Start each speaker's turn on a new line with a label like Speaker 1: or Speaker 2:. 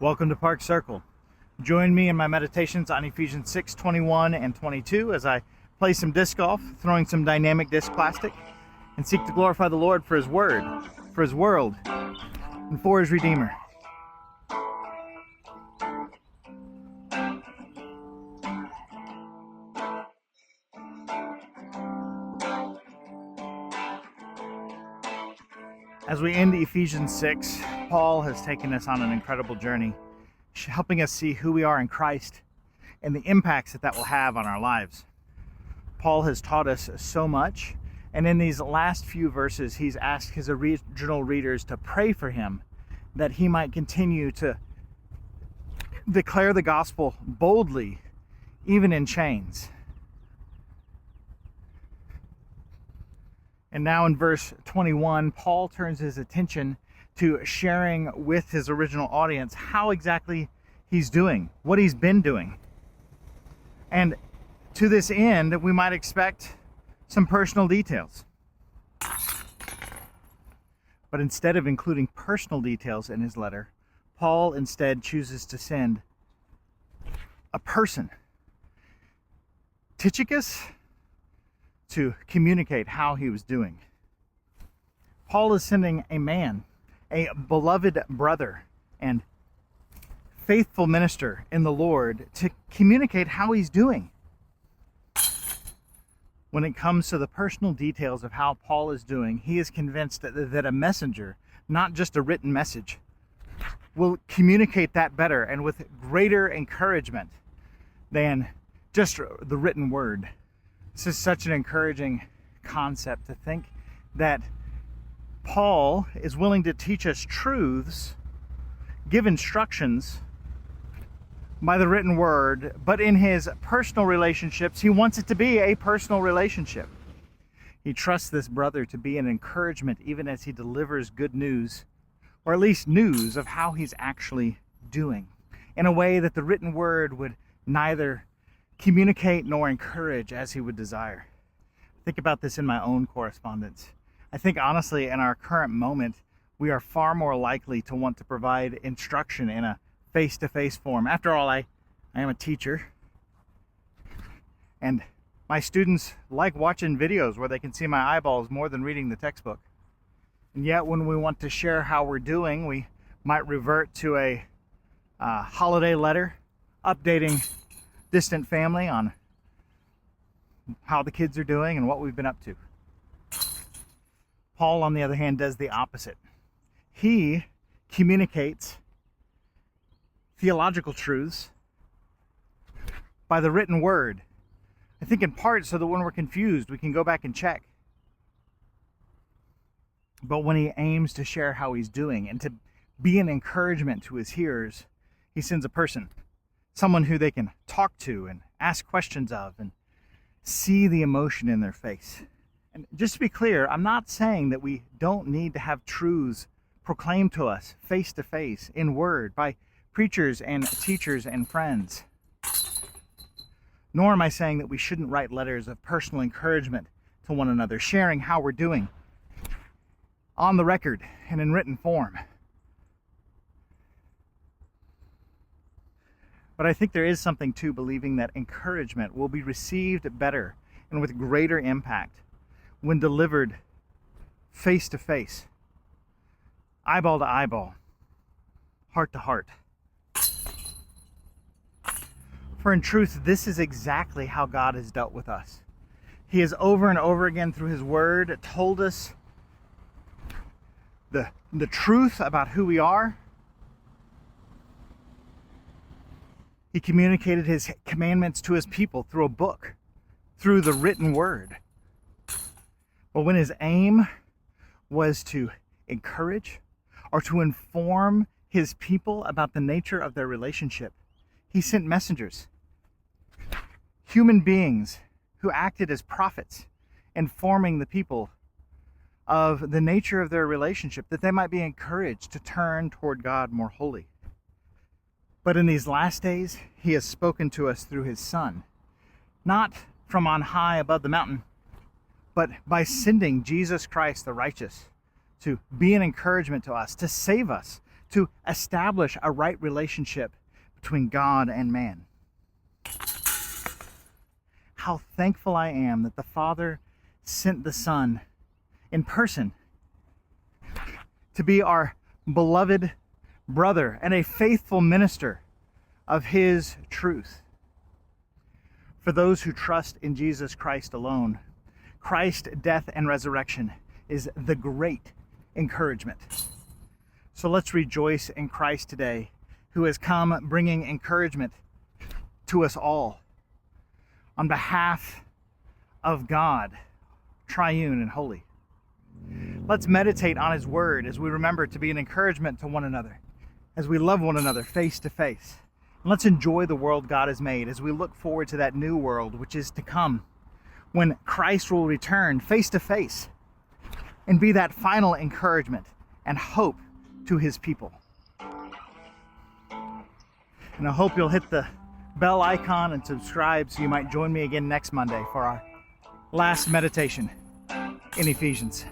Speaker 1: Welcome to Park Circle. Join me in my meditations on Ephesians 6:21 and 22 as I play some disc golf, throwing some dynamic disc plastic, and seek to glorify the Lord for His Word, for His world, and for His Redeemer. As we end Ephesians 6, Paul has taken us on an incredible journey, helping us see who we are in Christ and the impacts that will have on our lives. Paul has taught us so much, and in these last few verses, he's asked his original readers to pray for him that he might continue to declare the gospel boldly, even in chains. And now in verse 21, Paul turns his attention to sharing with his original audience how exactly he's doing, what he's been doing. And to this end, we might expect some personal details. But instead of including personal details in his letter, Paul instead chooses to send a person, Tychicus, to communicate how he was doing. Paul is sending a man, a beloved brother and faithful minister in the Lord, to communicate how he's doing. When it comes to the personal details of how Paul is doing, he is convinced that a messenger, not just a written message, will communicate that better and with greater encouragement than just the written word. This is such an encouraging concept to think that Paul is willing to teach us truths, give instructions by the written word, but in his personal relationships, he wants it to be a personal relationship. He trusts this brother to be an encouragement even as he delivers good news, or at least news of how he's actually doing, in a way that the written word would neither communicate nor encourage as he would desire. Think about this in my own correspondence. I think honestly, in our current moment, we are far more likely to want to provide instruction in a face-to-face form. After all, I am a teacher, and my students like watching videos where they can see my eyeballs more than reading the textbook. And yet when we want to share how we're doing, we might revert to a holiday letter updating distant family on how the kids are doing and what we've been up to. Paul, on the other hand, does the opposite. He communicates theological truths by the written word. I think in part so that when we're confused, we can go back and check. But when he aims to share how he's doing and to be an encouragement to his hearers, he sends a person, someone who they can talk to and ask questions of and see the emotion in their face. And just to be clear, I'm not saying that we don't need to have truths proclaimed to us face to face in word by preachers and teachers and friends. Nor am I saying that we shouldn't write letters of personal encouragement to one another, sharing how we're doing on the record and in written form. But I think there is something to believing that encouragement will be received better and with greater impact when delivered face to face, eyeball to eyeball, heart to heart. For in truth, this is exactly how God has dealt with us. He has over and over again through His Word told us the truth about who we are. He communicated His commandments to His people through a book, through the written word. But when His aim was to encourage or to inform His people about the nature of their relationship, He sent messengers, human beings who acted as prophets, informing the people of the nature of their relationship, that they might be encouraged to turn toward God more wholly. But in these last days, He has spoken to us through His Son, not from on high above the mountain, but by sending Jesus Christ the righteous to be an encouragement to us, to save us, to establish a right relationship between God and man. How thankful I am that the Father sent the Son in person to be our beloved brother and a faithful minister of his truth. For those who trust in Jesus Christ alone, Christ's death and resurrection is the great encouragement. So let's rejoice in Christ today, who has come bringing encouragement to us all. On behalf of God, triune and holy, let's meditate on his word as we remember to be an encouragement to one another, as we love one another face to face. And let's enjoy the world God has made as we look forward to that new world which is to come, when Christ will return face to face and be that final encouragement and hope to his people. And I hope you'll hit the bell icon and subscribe so you might join me again next Monday for our last meditation in Ephesians.